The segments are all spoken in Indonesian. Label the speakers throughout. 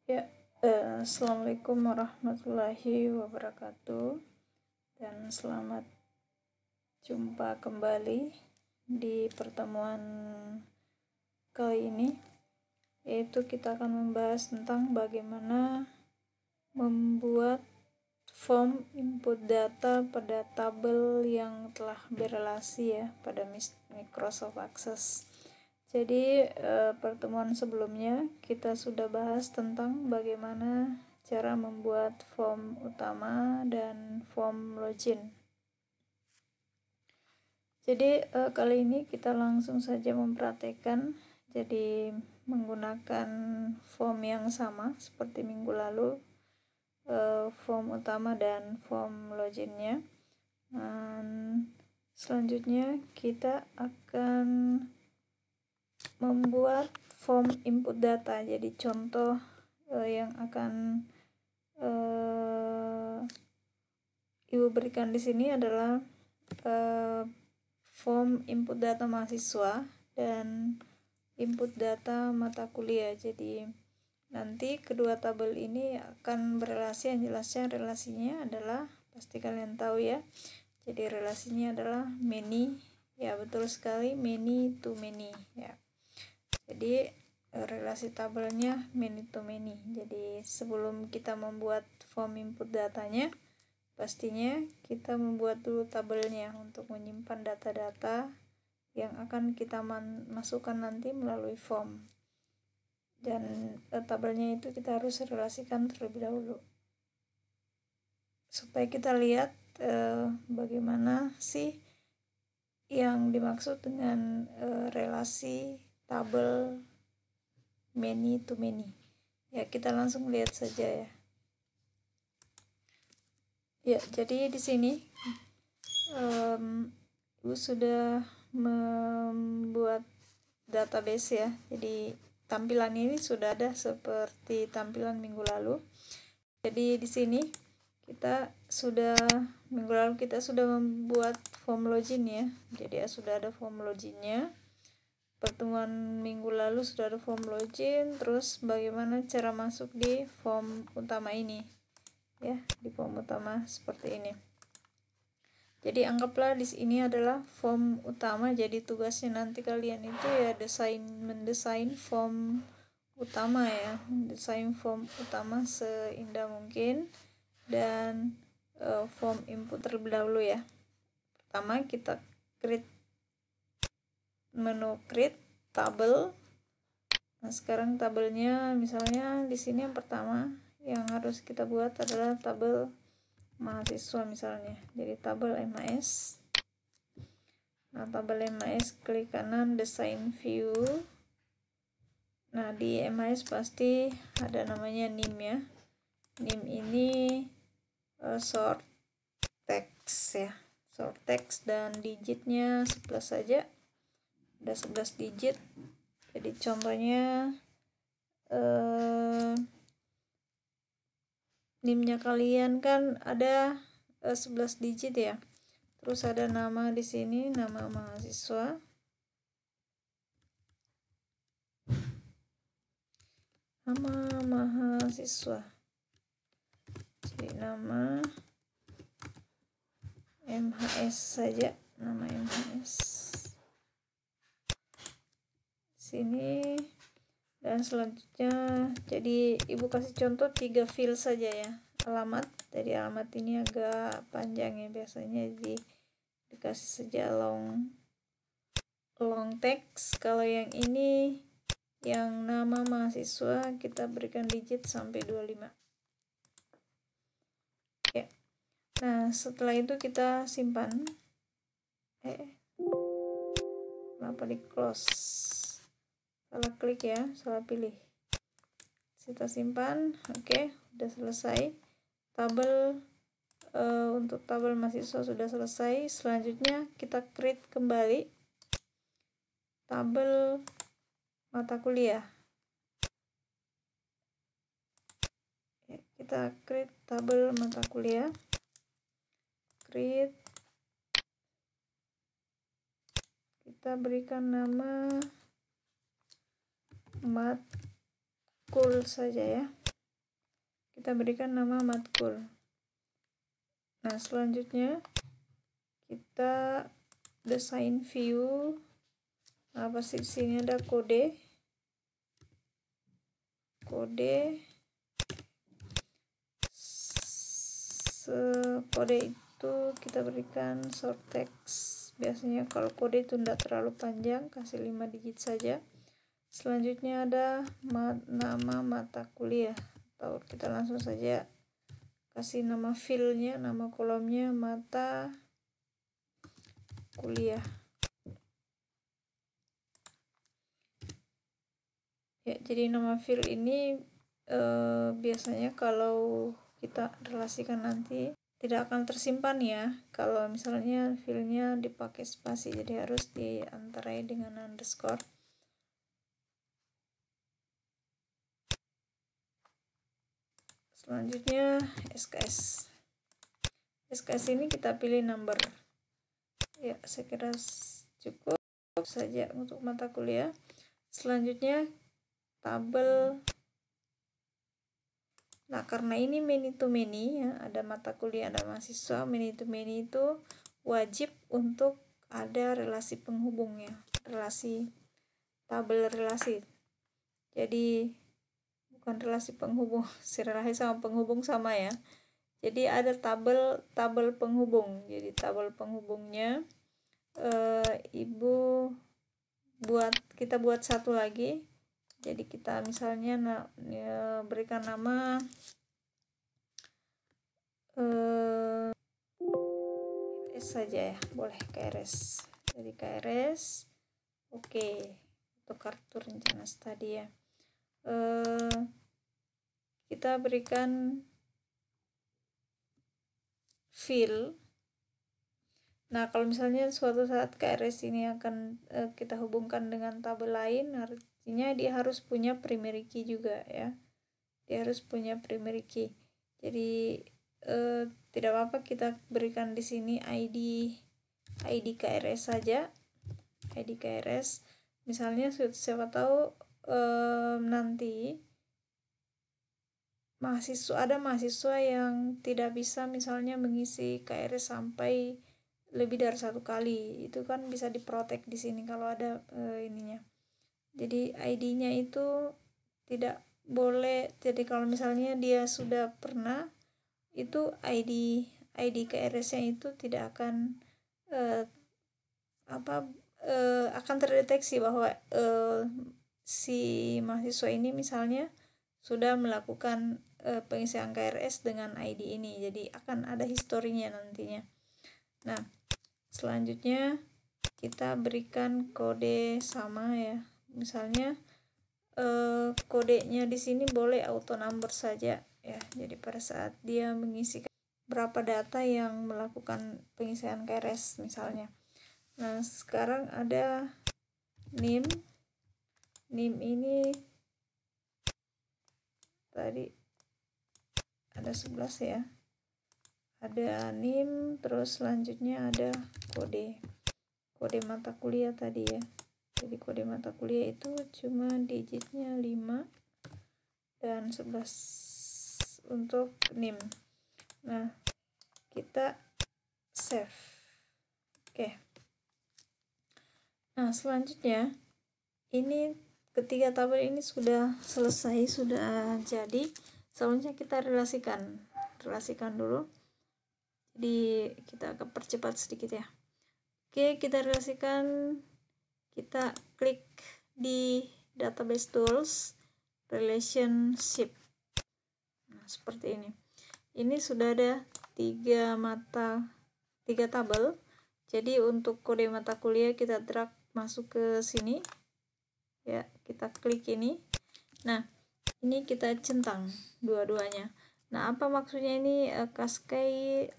Speaker 1: Ya, Assalamualaikum warahmatullahi wabarakatuh, dan selamat jumpa kembali di pertemuan kali ini, yaitu kita akan membahas tentang bagaimana membuat form input data pada tabel yang telah berelasi ya pada Microsoft Access. Jadi pertemuan sebelumnya kita sudah bahas tentang bagaimana cara membuat form utama dan form login. Jadi kali ini kita langsung saja mempraktekkan, jadi menggunakan form yang sama seperti minggu lalu, form utama dan form loginnya. Dan selanjutnya kita akan membuat form input data. Jadi contoh yang akan Ibu berikan di sini adalah form input data mahasiswa dan input data mata kuliah. Jadi nanti kedua tabel ini akan berelasi, yang jelasnya relasinya adalah, pasti kalian tahu ya, jadi relasinya adalah many, ya betul sekali, many to many ya. Jadi relasi tabelnya many to many. Jadi sebelum kita membuat form input datanya, pastinya kita membuat dulu tabelnya untuk menyimpan data-data yang akan kita masukkan nanti melalui form. Dan tabelnya itu kita harus relasikan terlebih dahulu supaya kita lihat bagaimana sih yang dimaksud dengan relasi tabel many to many. Ya, kita langsung lihat saja ya. Ya, jadi di sini Ibu sudah membuat database ya. Jadi tampilan ini sudah ada seperti tampilan minggu lalu. Jadi di sini minggu lalu kita sudah membuat form login ya. Jadi sudah ada form loginnya. Pertemuan minggu lalu sudah ada form login. Terus bagaimana cara masuk di form utama ini ya, di form utama seperti ini. Jadi anggaplah di sini adalah form utama. Jadi tugasnya nanti kalian itu ya mendesain form utama ya, mendesain form utama seindah mungkin, dan form input terlebih dahulu ya. Pertama kita create menu create tabel. Nah, sekarang tabelnya misalnya di sini yang pertama yang harus kita buat adalah tabel mahasiswa misalnya. Jadi tabel MAS. Nah, tabel MAS klik kanan design view. Nah, di MAS pasti ada namanya nim ya. Nim ini short text ya. Short text dan digitnya 11 saja. Ada 11 digit. Jadi contohnya nimnya kalian kan ada 11 digit ya. Terus ada nama di sini, nama mahasiswa. Nama mahasiswa. Jadi nama MHS saja, nama MHS. Sini dan selanjutnya, jadi Ibu kasih contoh 3 field saja ya. Alamat, dari alamat ini agak panjang ya biasanya, jadi dikasih saja long text. Kalau yang ini yang nama mahasiswa kita berikan digit sampai 25 ya. Nah, setelah itu kita simpan. Kenapa di close? Salah klik ya, salah pilih. Kita simpan. Oke, udah selesai. Tabel untuk tabel mahasiswa sudah selesai. Selanjutnya kita create kembali tabel mata kuliah. Kita create tabel mata kuliah. Create. Kita berikan nama matkul saja ya. kita berikan nama matkul. Nah, selanjutnya kita desain view. Nah, pasti di sini ada kode. Kode itu kita berikan short text. Biasanya kalau kode itu tidak terlalu panjang, kasih 5 digit saja. Selanjutnya ada nama mata kuliah, atau kita langsung saja kasih nama filenya, nama kolomnya mata kuliah. Ya, jadi nama fil ini biasanya kalau kita relasikan nanti tidak akan tersimpan ya, kalau misalnya filnya dipakai spasi, jadi harus diantarai dengan underscore. Selanjutnya SKS ini kita pilih number. Ya, saya kira cukup saja untuk mata kuliah. Selanjutnya tabel. Nah, karena ini many to many ya, ada mata kuliah, ada mahasiswa, many to many itu wajib untuk ada relasi penghubungnya, relasi tabel relasi. Jadi bukan relasi penghubung, si relasi sama penghubung sama ya. Jadi ada tabel penghubung. Jadi tabel penghubungnya ibu kita buat satu lagi. Jadi kita misalnya berikan nama KRS saja ya, boleh KRS. Jadi KRS, oke. Untuk kartu rencana studi ya. Kita berikan fill. Nah, kalau misalnya suatu saat KRS ini akan kita hubungkan dengan tabel lain, artinya dia harus punya primary key juga ya. Dia harus punya primary key. Jadi tidak apa-apa kita berikan di sini ID KRS saja. ID KRS. Misalnya siapa tahu nanti ada mahasiswa yang tidak bisa misalnya mengisi KRS sampai lebih dari satu kali, itu kan bisa diprotek di sini kalau ada ininya. Jadi ID-nya itu tidak boleh. Jadi kalau misalnya dia sudah pernah, itu ID KRS-nya itu tidak akan akan terdeteksi bahwa si mahasiswa ini misalnya sudah melakukan pengisian KRS dengan ID ini. Jadi akan ada historinya nantinya. Nah, selanjutnya kita berikan kode sama ya. Misalnya kodenya di sini boleh auto number saja ya. Jadi pada saat dia mengisi berapa data yang melakukan pengisian KRS misalnya. Nah, sekarang ada NIM. NIM ini tadi ada 11 ya. Ada NIM, terus selanjutnya ada kode mata kuliah tadi ya. Jadi kode mata kuliah itu cuma digitnya 5 dan 11 untuk NIM. Nah, kita save. Oke. Nah, selanjutnya ini ketiga tabel ini sudah selesai, sudah jadi. Selanjutnya kita relasikan dulu. Jadi kita akan percepat sedikit ya. Oke, kita relasikan. Kita klik di database tools, relationship. Nah, seperti ini. Ini sudah ada 3 tabel. Jadi untuk kode mata kuliah kita drag masuk ke sini. Ya, kita klik ini. Nah, ini kita centang dua-duanya. Nah, apa maksudnya ini cascade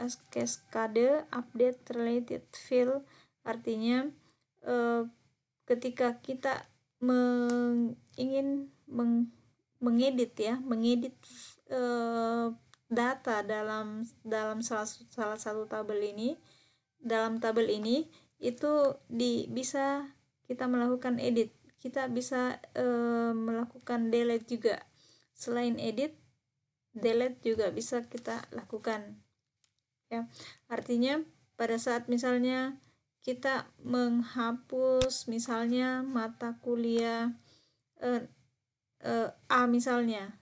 Speaker 1: update related field? Artinya ketika kita ingin mengedit data dalam salah satu tabel ini, dalam tabel ini itu bisa kita melakukan edit. Kita bisa melakukan delete juga. Selain edit, delete juga bisa kita lakukan ya. Artinya pada saat misalnya kita menghapus misalnya mata kuliah A, misalnya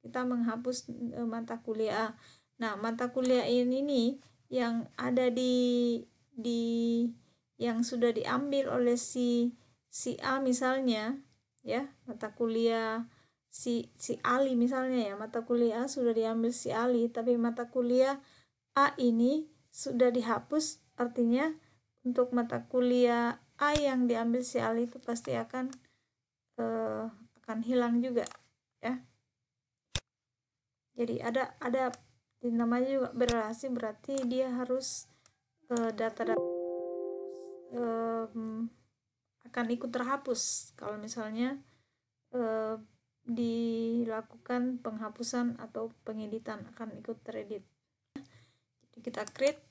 Speaker 1: kita menghapus mata kuliah A. Nah, mata kuliah ini nih yang ada di yang sudah diambil oleh si A misalnya ya, mata kuliah si Ali misalnya ya, mata kuliah A sudah diambil si Ali, tapi mata kuliah A ini sudah dihapus, artinya untuk mata kuliah A yang diambil si Ali itu pasti akan hilang juga ya. Jadi ada namanya juga berelasi, berarti dia harus data-data akan ikut terhapus kalau misalnya dilakukan penghapusan atau pengeditan, akan ikut teredit. Jadi kita create,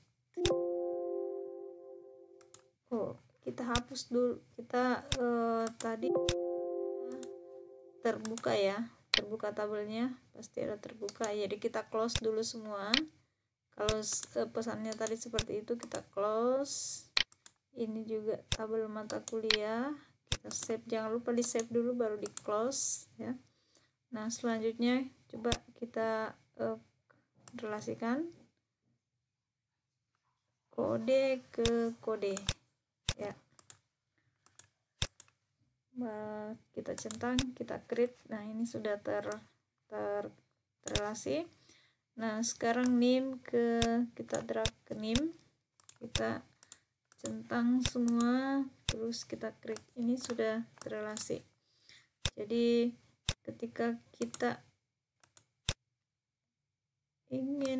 Speaker 1: kita hapus dulu, kita tadi terbuka ya, terbuka tabelnya pasti ada terbuka, jadi kita close dulu semua. Kalau pesannya tadi seperti itu, kita close. Ini juga tabel mata kuliah, kita save, jangan lupa di save dulu baru di close ya. Nah, selanjutnya coba kita relasikan kode ke kode ya. Kita centang, kita create. Nah, ini sudah terrelasi. Nah, sekarang name kita drag ke name, kita centang semua, terus kita klik, ini sudah terrelasi. Jadi ketika kita ingin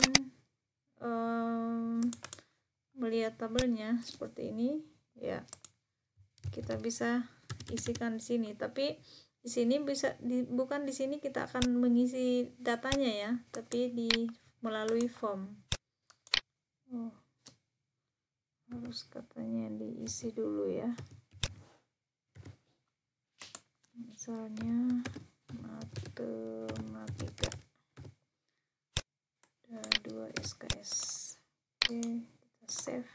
Speaker 1: melihat tabelnya seperti ini ya, kita bisa isikan di sini, tapi di sini bisa bukan di sini kita akan mengisi datanya ya, tapi melalui form. Harus katanya diisi dulu ya, misalnya matematika ada 2 SKS. Oke, kita save.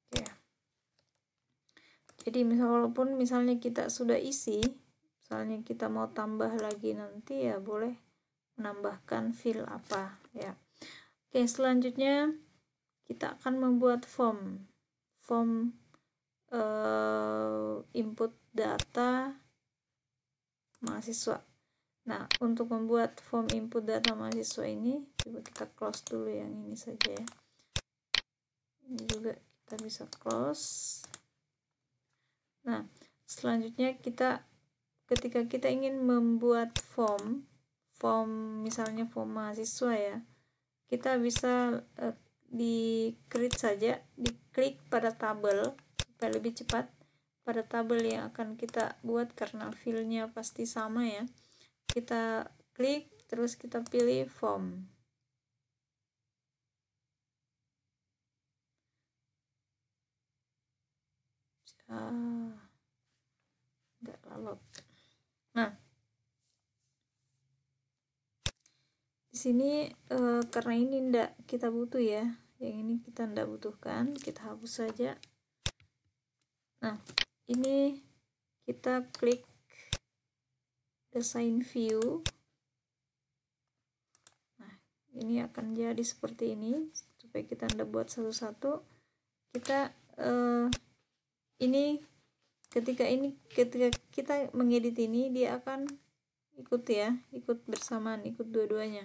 Speaker 1: Oke, jadi walaupun misalnya kita sudah isi, misalnya kita mau tambah lagi nanti ya boleh menambahkan field apa ya. Oke, selanjutnya kita akan membuat form input data mahasiswa. Nah, untuk membuat form input data mahasiswa ini, coba kita close dulu yang ini saja ya. Ini juga kita bisa close. Nah, selanjutnya ketika kita ingin membuat form misalnya form mahasiswa ya, kita bisa di create saja, diklik pada tabel supaya lebih cepat pada tabel yang akan kita buat, karena filenya pasti sama ya. Kita klik terus kita pilih form. Nggak lalot. Nah, di sini karena ini ndak kita butuh ya, yang ini kita ndak butuhkan, kita hapus saja. Nah, ini kita klik design view. Nah, ini akan jadi seperti ini. Supaya kita ndak buat satu-satu, kita ini ketika kita mengedit ini, dia akan ikut ya, ikut bersamaan, ikut dua-duanya,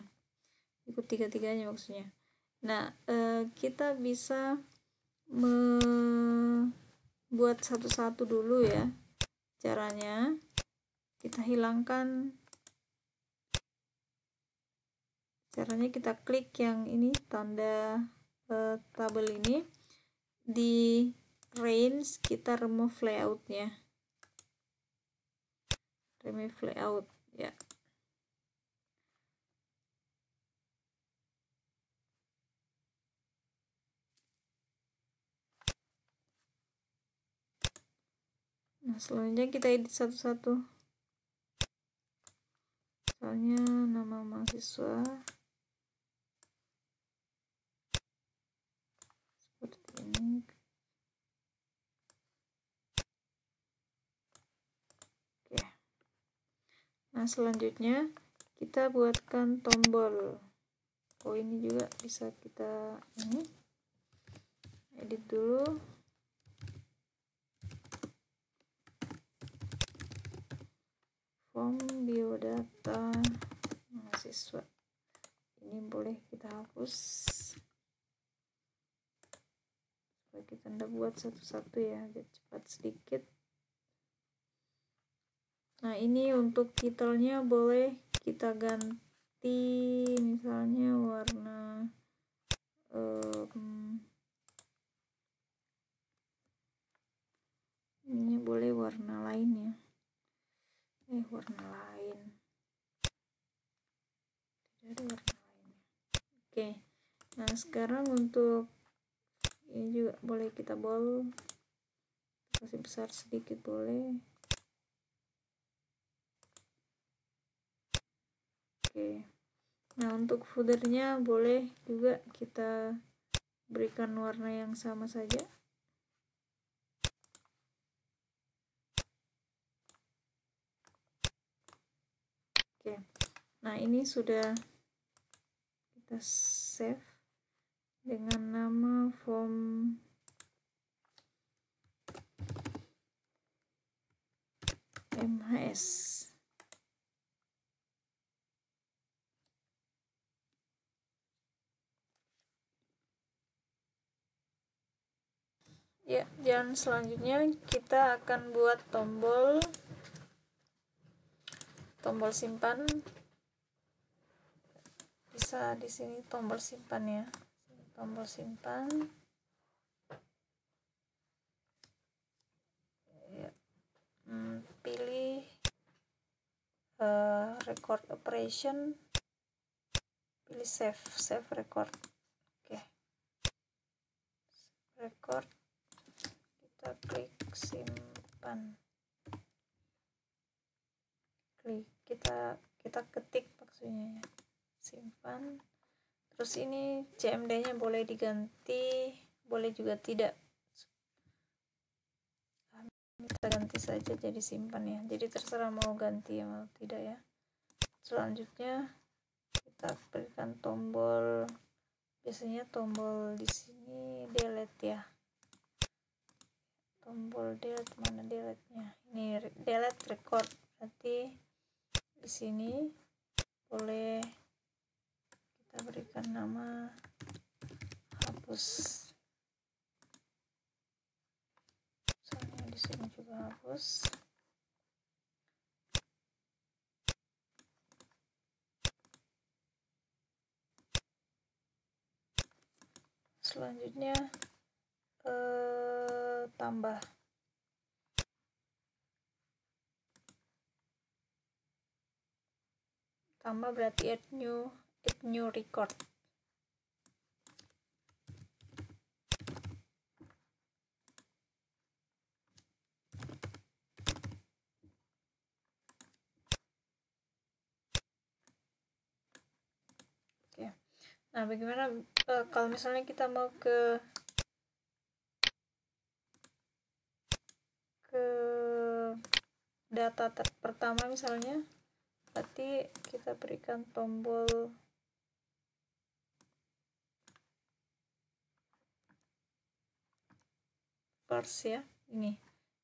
Speaker 1: ikut tiga-tiganya maksudnya. Nah, kita bisa membuat satu-satu dulu ya. Caranya kita hilangkan, caranya kita klik yang ini tanda tabel ini, di range kita remove layoutnya, remove layout ya. Nah, selanjutnya kita edit satu-satu. Misalnya nama mahasiswa seperti ini. Oke. Nah, selanjutnya kita buatkan tombol. Oh, ini juga bisa kita edit dulu. Form biodata mahasiswa. Ini boleh kita hapus. Supaya kita tidak buat satu-satu ya, biar cepat sedikit. Nah, ini untuk titelnya boleh kita ganti, misalnya warna ini boleh warna lain ya. Warna lain. Tidak ada warna lain. Oke. Nah, sekarang untuk ini juga boleh kita bold, kasih besar sedikit boleh. Oke. Nah, untuk footernya boleh juga kita berikan warna yang sama saja. Oke. Nah, ini sudah kita save dengan nama form MHS. Ya, dan selanjutnya kita akan buat tombol simpan. Bisa di sini tombol simpan ya. Tombol simpan. Ya. Pilih record operation. Pilih save record. Oke. Record. Kita klik simpan. Klik kita ketik maksudnya ya. Simpan. Terus ini CMD-nya boleh diganti, boleh juga tidak. Kita ganti saja jadi simpan ya. Jadi terserah mau ganti mau tidak ya. Selanjutnya kita berikan tombol, biasanya tombol di sini delete ya. Tombol delete, mana delete-nya? Ini delete record. Berarti di sini boleh kita berikan nama hapus. Misalnya di sini juga hapus. Selanjutnya tambah. Tambah berarti add new record. Oke. Nah, bagaimana kalau misalnya kita mau ke data pertama misalnya, berarti kita berikan tombol first ya, ini.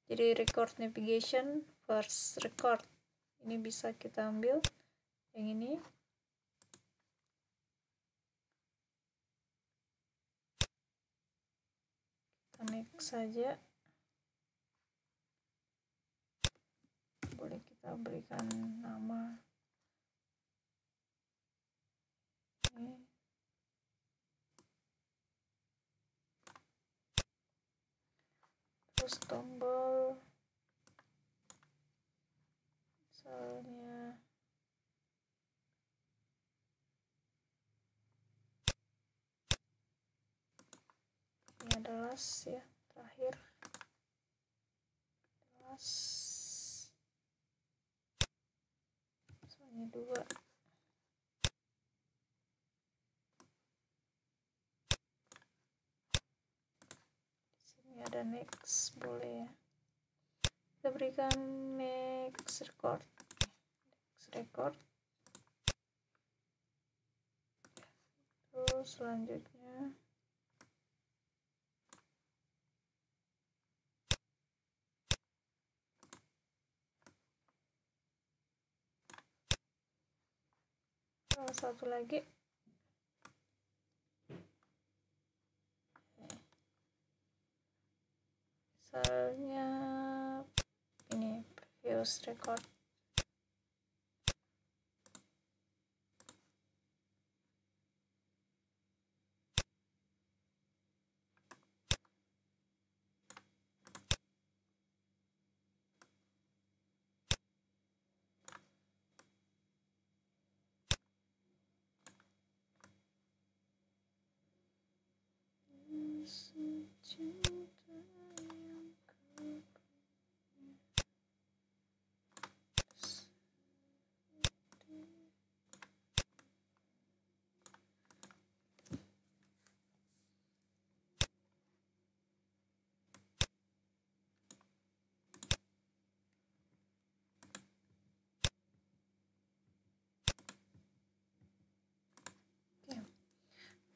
Speaker 1: Jadi record navigation first record. Ini bisa kita ambil yang ini. Kita next saja. Boleh kita berikan nama ini. Terus tombol misalnya ini adalah ya, terakhir last. ada next, boleh ya, kita berikan next record. Terus selanjutnya satu lagi, misalnya ini previous record.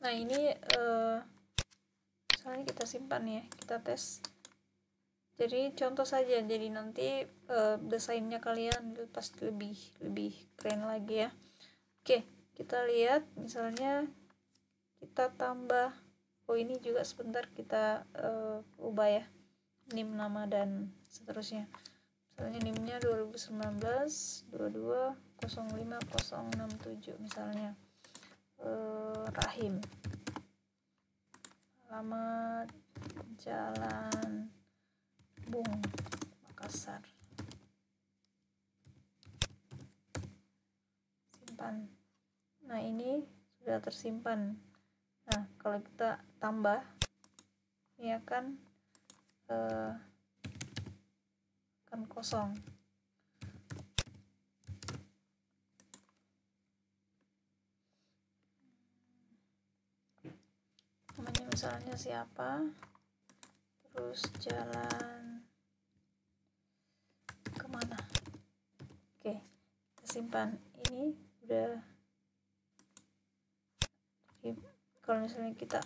Speaker 1: Nah ini misalnya kita simpan ya, kita tes. Jadi contoh saja, jadi nanti desainnya kalian pasti lebih keren lagi ya. Oke, kita lihat misalnya kita tambah, ini juga sebentar kita ubah ya, NIM nama dan seterusnya. Misalnya NIM-nya 2019 2205067 misalnya. Rahim, alamat Jalan Bung, Makassar. Simpan. Nah ini sudah tersimpan. Nah kalau kita tambah, ini akan kosong. Namanya misalnya siapa, terus jalan kemana. Oke, kita simpan. Ini udah. Kalau misalnya kita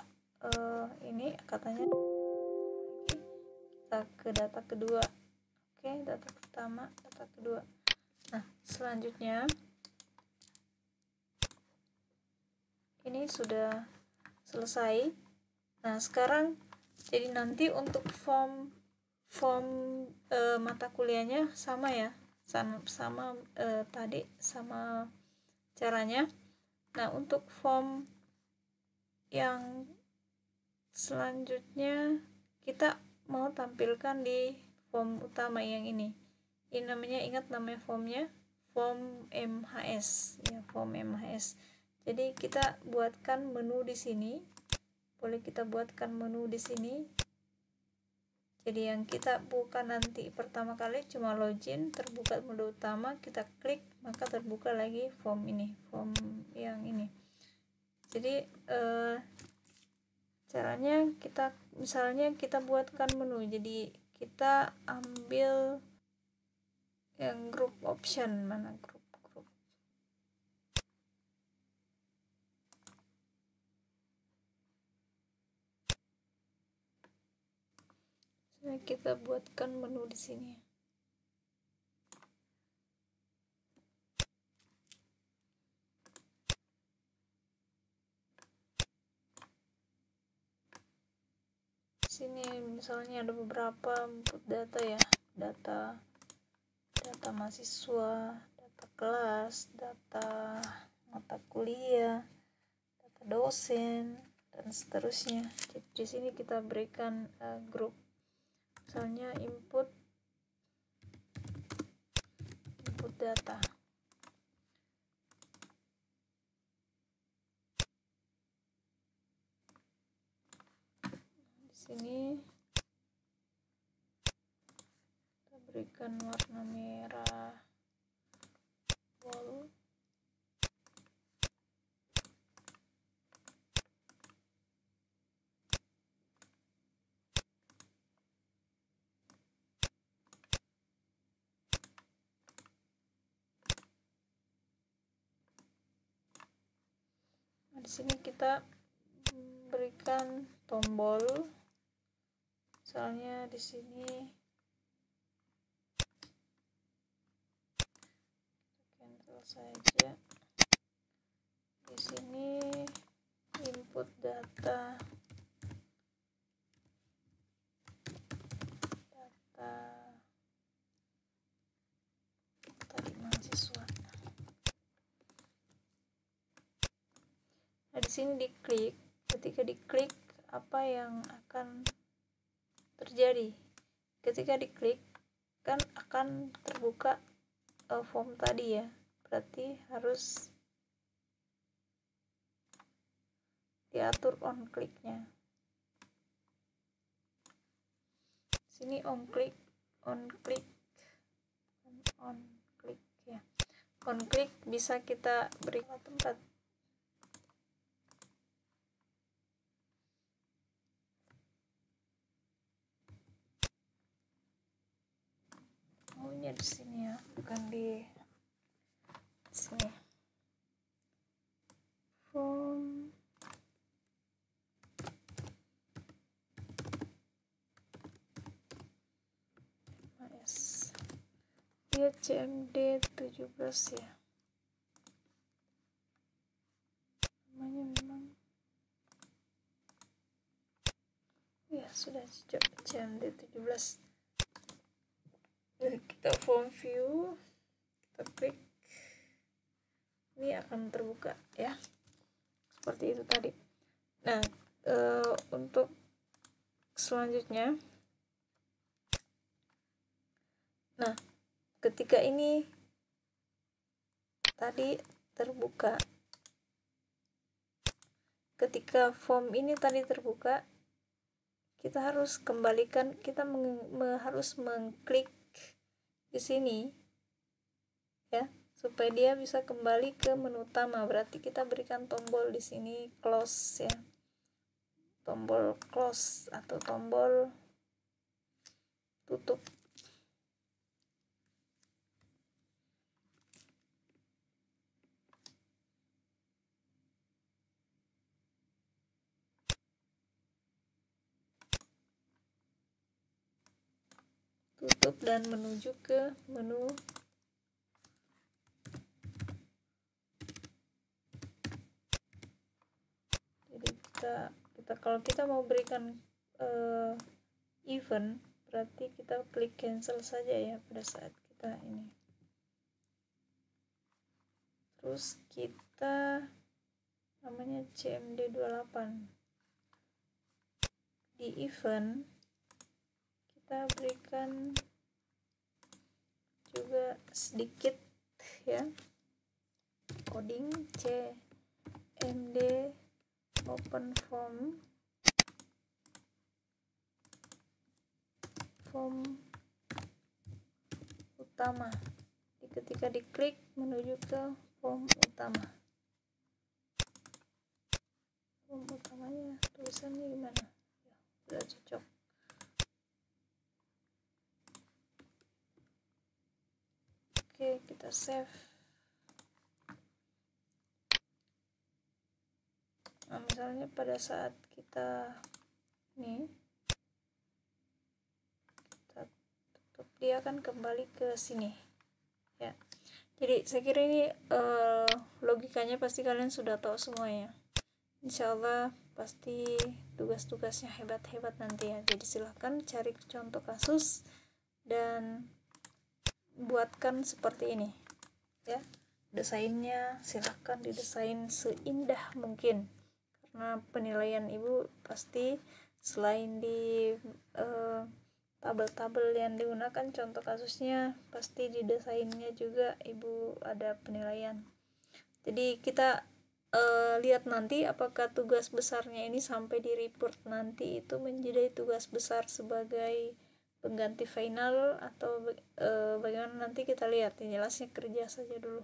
Speaker 1: ini katanya kita ke data kedua. Oke, data pertama, data kedua. Nah selanjutnya ini sudah selesai. Nah sekarang jadi nanti untuk form mata kuliahnya sama ya, sama tadi sama caranya. Nah untuk form yang selanjutnya kita mau tampilkan di form utama yang ini namanya, ingat namanya formnya form MHS ya, form MHS. Jadi kita buatkan menu di sini, boleh kita buatkan menu di sini. Jadi yang kita buka nanti pertama kali cuma login, terbuka menu utama, kita klik maka terbuka lagi form ini, form yang ini. Jadi caranya kita misalnya kita buatkan menu, jadi kita ambil yang group option, mana group. Kita buatkan menu di sini. Sini misalnya ada beberapa input data ya, data mahasiswa, data kelas, data mata kuliah, data dosen dan seterusnya. Jadi di sini kita berikan grup, misalnya input data. Di sini kita berikan warna merah wall. di sini kita berikan tombol, misalnya di sini cancel saja. Di sini input data tadi mahasiswa. Nah, di sini diklik. Ketika diklik, apa yang akan terjadi? Ketika diklik, kan akan terbuka form tadi ya. Berarti harus diatur on kliknya. Sini on klik ya. On klik bisa kita beri tempat. Maunya di sini ya, bukan di sini. Form dia CMD 17 ya. Namanya memang ya sudah cocok, CMD 17. Kita form view, kita klik, ini akan terbuka ya, seperti itu tadi. Nah, untuk selanjutnya, nah ketika ini tadi terbuka, ketika form ini tadi terbuka, kita harus kembalikan, kita harus mengklik di sini ya, supaya dia bisa kembali ke menu utama. Berarti kita berikan tombol di sini close ya, tombol close atau tombol tutup. Tutup dan menuju ke menu jadi kita kalau kita mau berikan event, berarti kita klik cancel saja ya pada saat kita ini. Terus kita namanya CMD 28 di event, kita berikan juga sedikit ya coding CMD open form utama. Ketika diklik menuju ke form utama. Form utamanya tulisannya gimana? Ya, udah cocok. Oke, kita save. Nah, misalnya pada saat kita nih kita tutup, dia akan kembali ke sini ya. Jadi saya kira ini logikanya pasti kalian sudah tahu semua ya. Insyaallah pasti tugas-tugasnya hebat-hebat nanti ya. Jadi silahkan cari contoh kasus dan buatkan seperti ini ya. Desainnya silahkan didesain seindah mungkin, karena penilaian ibu pasti selain di tabel-tabel yang digunakan contoh kasusnya, pasti di desainnya juga ibu ada penilaian. Jadi kita lihat nanti apakah tugas besarnya ini sampai di report nanti itu menjadi tugas besar sebagai pengganti final atau bagaimana, nanti kita lihat. Yang jelasnya kerja saja dulu.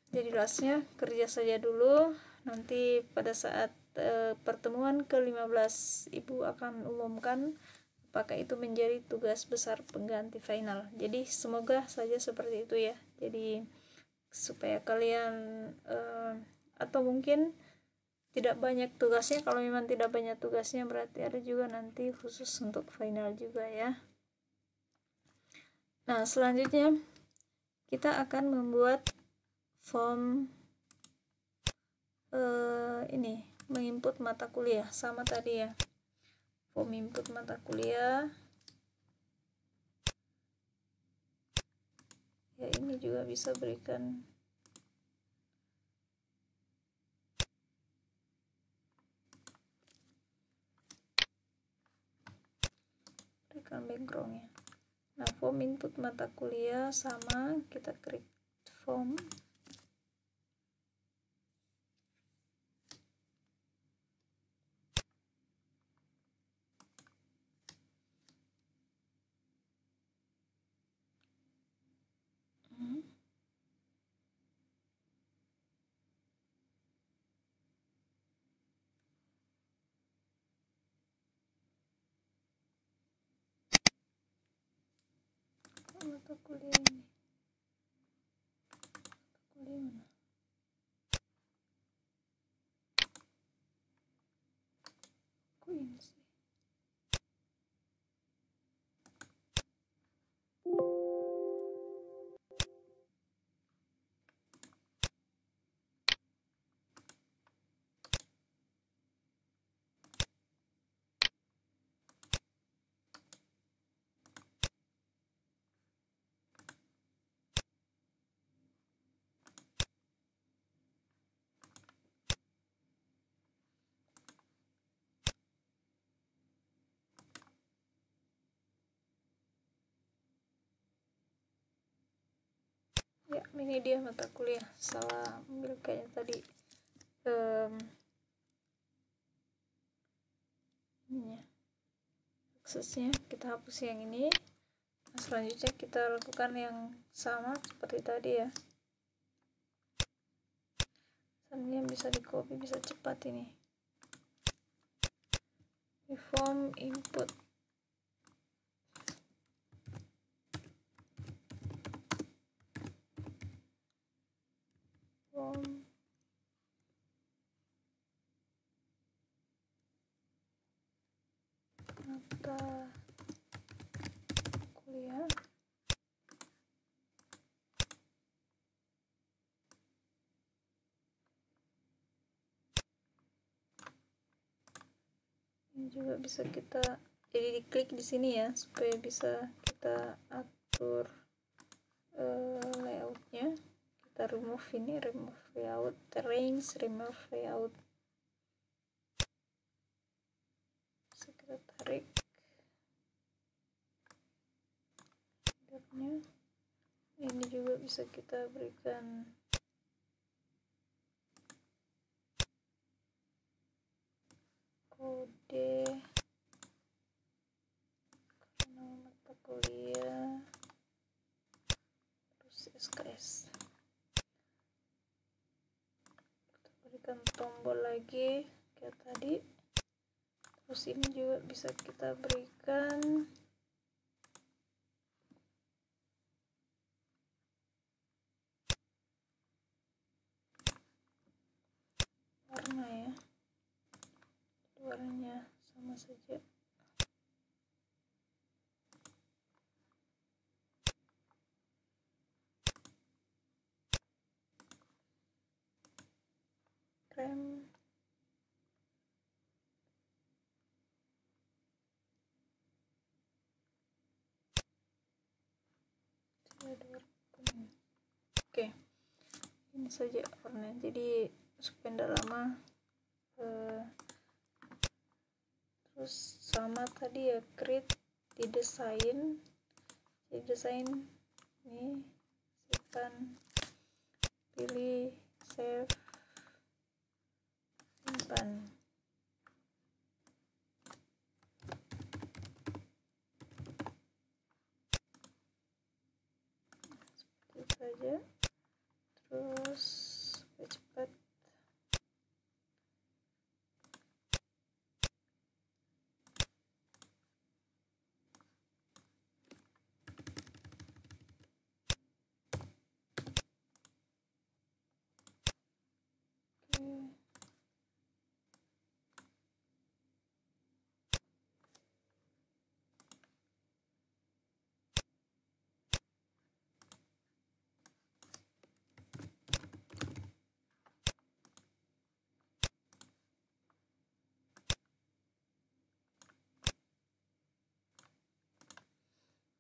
Speaker 1: Jadi jelasnya kerja saja dulu. Nanti pada saat pertemuan ke-15 ibu akan umumkan apakah itu menjadi tugas besar pengganti final. Jadi semoga saja seperti itu ya. Jadi supaya kalian atau mungkin tidak banyak tugasnya. Kalau memang tidak banyak tugasnya berarti ada juga nanti khusus untuk final juga ya. Nah, selanjutnya kita akan membuat form ini, menginput mata kuliah sama tadi ya. Form input mata kuliah. Ya, ini juga bisa berikan backgroundnya. Nah, form input mata kuliah sama, kita klik form. Mata kuliah ini, mata kuliah mana? Kok ini sih? Ya, ini dia mata kuliah. Salah ambil kayaknya tadi. Ininya, aksesnya kita hapus yang ini. Nah, selanjutnya kita lakukan yang sama seperti tadi ya. Sebenarnya bisa di copy, bisa cepat ini. Di form input. Form mata kuliah. Ini juga bisa kita jadi diklik di sini ya, supaya bisa kita atur layoutnya. Kita remove ini, remove layout, range, remove layout. Bisa kita tarik headernya. Ini juga bisa kita berikan kode karena mata kuliah, terus SKS. Kita berikan tombol lagi kayak tadi. Terus ini juga bisa kita berikan warna ya, warnanya sama saja. Krem, oke, ini saja warnanya, jadi supaya tidak lama. Terus sama tadi ya, create di desain ini, simpan, pilih, save, simpan. Seperti itu saja. Terus cepat.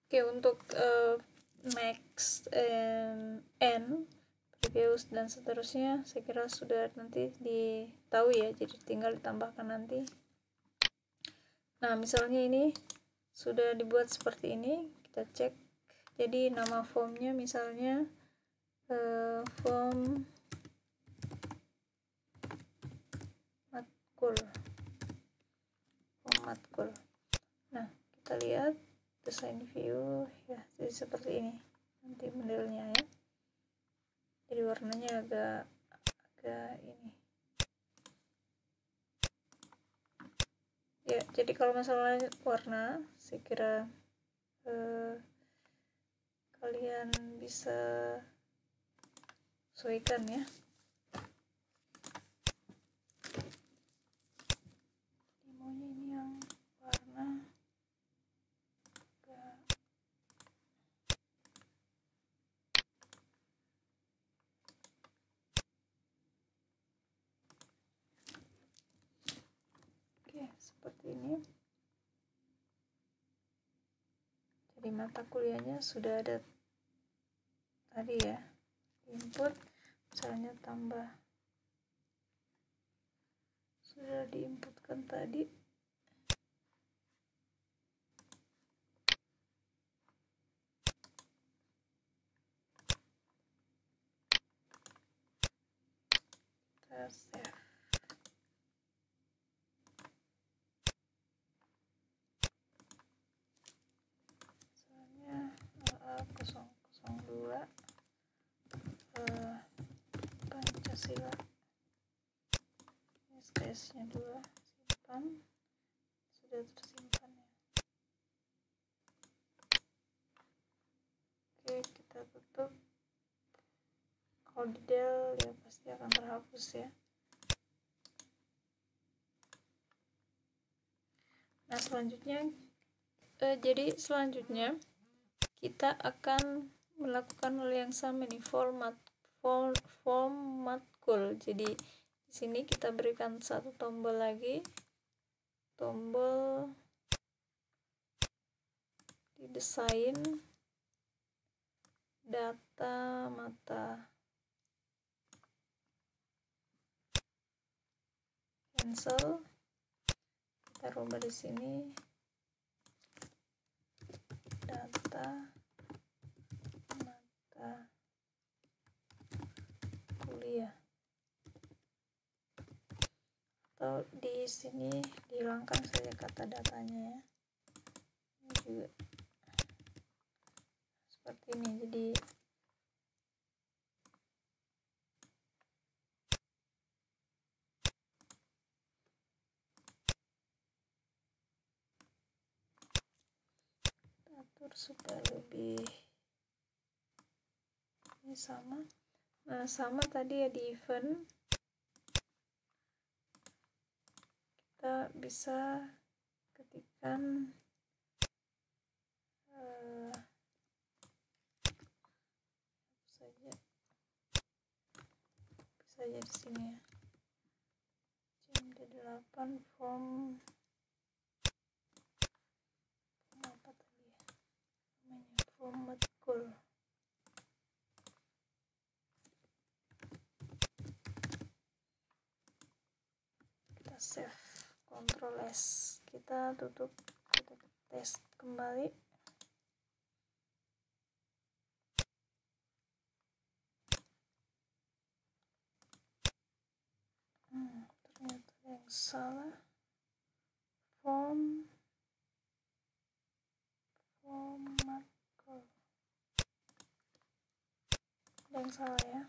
Speaker 1: Oke, untuk max n previous dan seterusnya saya kira sudah nanti ditahu ya, jadi tinggal ditambahkan nanti. Nah, misalnya ini sudah dibuat seperti ini, kita cek. Jadi nama formnya misalnya form matkul. Nah, kita lihat design view ya, jadi seperti ini nanti modelnya ya. Jadi warnanya agak ini ya. Jadi kalau masalah warna saya kira kalian bisa sesuaikan ya. Maunya ini yang warna agak oke, seperti ini. Jadi mata kuliahnya sudah ada tadi ya, input misalnya tambah, sudah diinputkan tadi. Kita save. Misalnya AA002 Pancasila, SKS-nya 2, simpan, sudah tersimpan ya. Oke, kita tutup. Kalau detail ya pasti akan terhapus ya. Nah, selanjutnya jadi selanjutnya kita akan melakukan hal yang sama nih, form matkul. Jadi di sini kita berikan satu tombol lagi, tombol di desain data mata, cancel, kita rubah di sini data mata kuliah, atau di sini dihilangkan saja kata datanya ya. Ini juga seperti ini. Jadi atur supaya lebih ini sama. Nah, sama tadi ya di event kita bisa ketikkan saja di sini ya, CMD8 form apa tadi ya namanya, form matkul. Kita save, Ctrl S, kita tutup, kita tes kembali. Ternyata yang salah, form matkul, ada yang salah ya.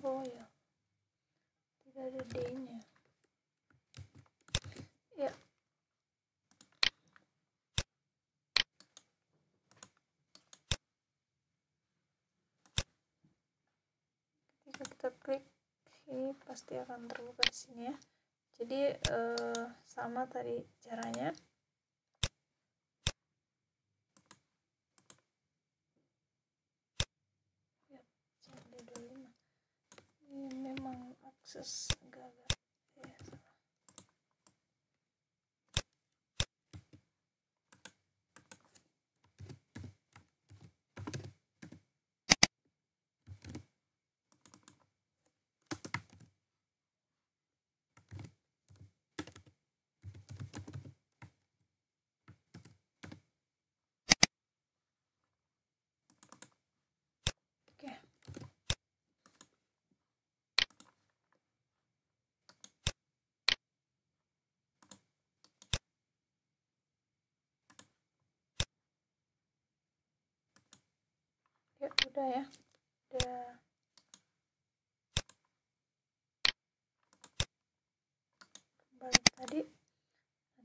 Speaker 1: Oh ya, tidak ada D-nya. pasti akan terbuka di sini ya. Jadi sama tadi caranya. Ini memang akses agak-agak ya, salah. Oke. Ya udah ya, udah kembali tadi,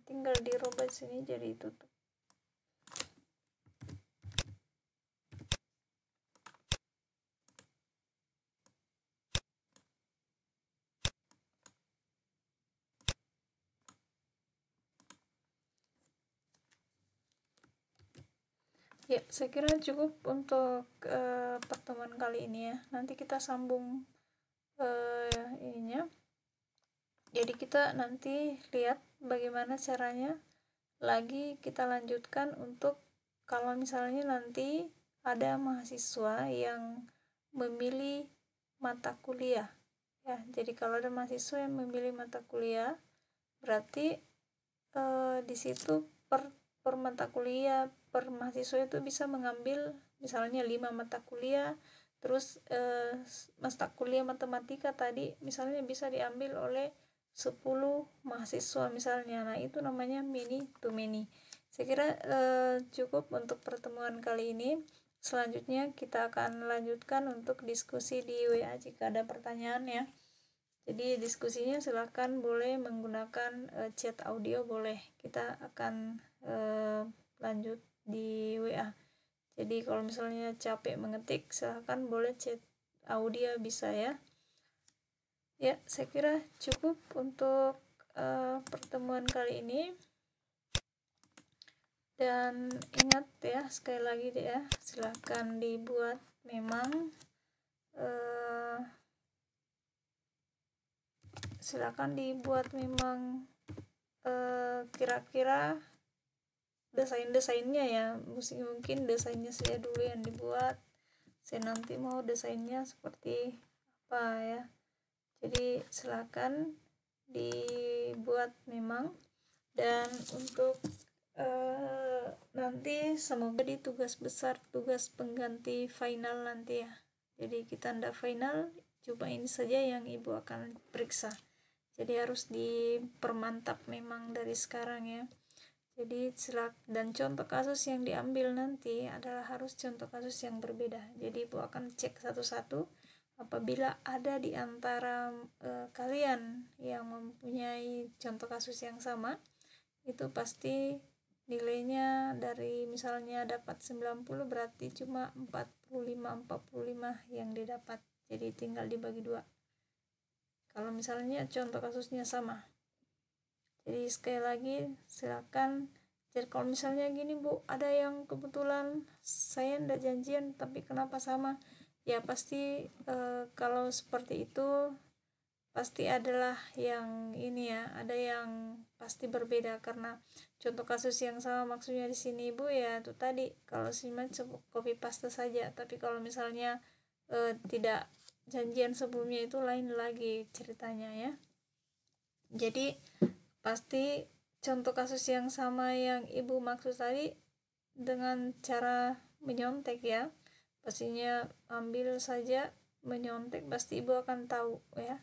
Speaker 1: tinggal dirobek sini jadi tutup. Ya, saya kira cukup untuk pertemuan kali ini ya. Nanti kita sambung ininya. Jadi kita nanti lihat bagaimana caranya lagi kita lanjutkan untuk kalau misalnya nanti ada mahasiswa yang memilih mata kuliah ya. Jadi kalau ada mahasiswa yang memilih mata kuliah, berarti di situ per mata kuliah, per mahasiswa itu bisa mengambil misalnya 5 mata kuliah, terus mata kuliah matematika tadi misalnya bisa diambil oleh 10 mahasiswa misalnya. Nah, itu namanya many to many. Saya kira cukup untuk pertemuan kali ini. Selanjutnya kita akan lanjutkan untuk diskusi di WA jika ada pertanyaan ya. Jadi diskusinya silakan boleh menggunakan chat audio, boleh. Kita akan lanjut di WA. Jadi kalau misalnya capek mengetik, silakan boleh chat audio bisa ya. Ya, saya kira cukup untuk pertemuan kali ini. Dan ingat ya, sekali lagi deh ya, silakan dibuat memang silakan dibuat memang kira-kira desainnya ya, mungkin desainnya saya dulu yang dibuat, saya nanti mau desainnya seperti apa ya. Jadi silakan dibuat memang. Dan untuk nanti semoga di tugas besar, tugas pengganti final nanti ya. Jadi kita ndak final, cuma ini saja yang ibu akan periksa. Jadi harus dipermantap memang dari sekarang ya. Jadi dan contoh kasus yang diambil nanti adalah harus contoh kasus yang berbeda. Jadi ibu akan cek satu-satu. Apabila ada di antara kalian yang mempunyai contoh kasus yang sama, itu pasti nilainya dari misalnya dapat 90 berarti cuma 45 yang didapat. Jadi tinggal dibagi 2. Kalau misalnya contoh kasusnya sama. Jadi sekali lagi silakan. Jadi kalau misalnya gini Bu, ada yang kebetulan saya ndak janjian tapi kenapa sama? Ya pasti kalau seperti itu pasti adalah yang ini ya, ada yang pasti berbeda karena contoh kasus yang sama maksudnya di sini Ibu ya itu tadi kalau simak copy paste saja, tapi kalau misalnya tidak janjian sebelumnya itu lain lagi ceritanya ya. Jadi pasti contoh kasus yang sama yang Ibu maksud tadi dengan cara menyontek ya, pastinya ambil saja menyontek, pasti Ibu akan tahu ya.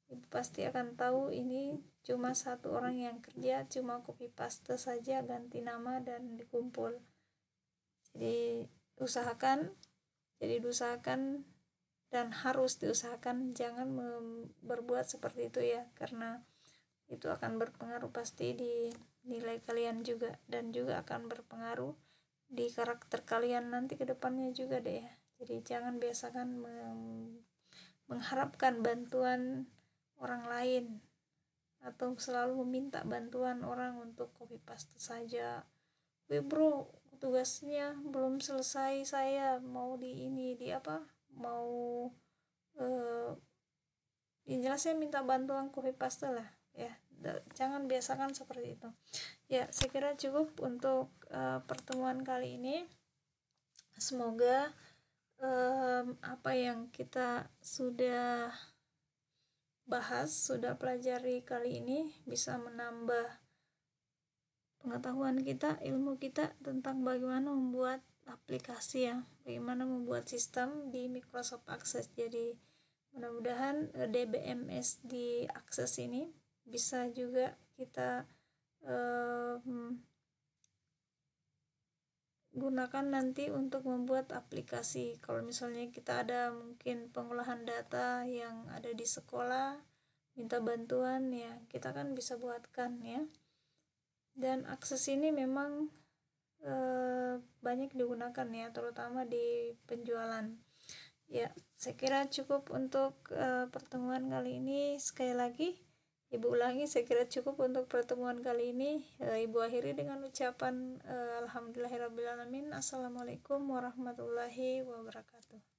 Speaker 1: Ibu pasti akan tahu ini cuma satu orang yang kerja, cuma copy paste saja, ganti nama dan dikumpul. Jadi diusahakan dan harus diusahakan jangan berbuat seperti itu ya, karena itu akan berpengaruh pasti di nilai kalian juga, dan juga akan berpengaruh di karakter kalian nanti ke depannya juga deh ya. Jadi jangan biasakan mengharapkan bantuan orang lain atau selalu meminta bantuan orang untuk copy paste saja. Wih bro, tugasnya belum selesai, saya mau mau yang jelas saya minta bantuan copy paste lah ya. Jangan biasakan seperti itu ya. Saya kira cukup untuk pertemuan kali ini. Semoga apa yang kita sudah bahas, sudah pelajari kali ini bisa menambah pengetahuan kita, ilmu kita tentang bagaimana membuat aplikasi ya, bagaimana membuat sistem di Microsoft Access. Jadi mudah-mudahan DBMS di Access ini bisa juga kita gunakan nanti untuk membuat aplikasi. Kalau misalnya kita ada mungkin pengolahan data yang ada di sekolah, minta bantuan ya, kita kan bisa buatkan ya. Dan akses ini memang banyak digunakan ya, terutama di penjualan ya. Saya kira cukup untuk pertemuan kali ini. Sekali lagi Ibu ulangi, saya kira cukup untuk pertemuan kali ini. Ibu akhiri dengan ucapan alhamdulillahirabbil alamin. Assalamualaikum warahmatullahi wabarakatuh.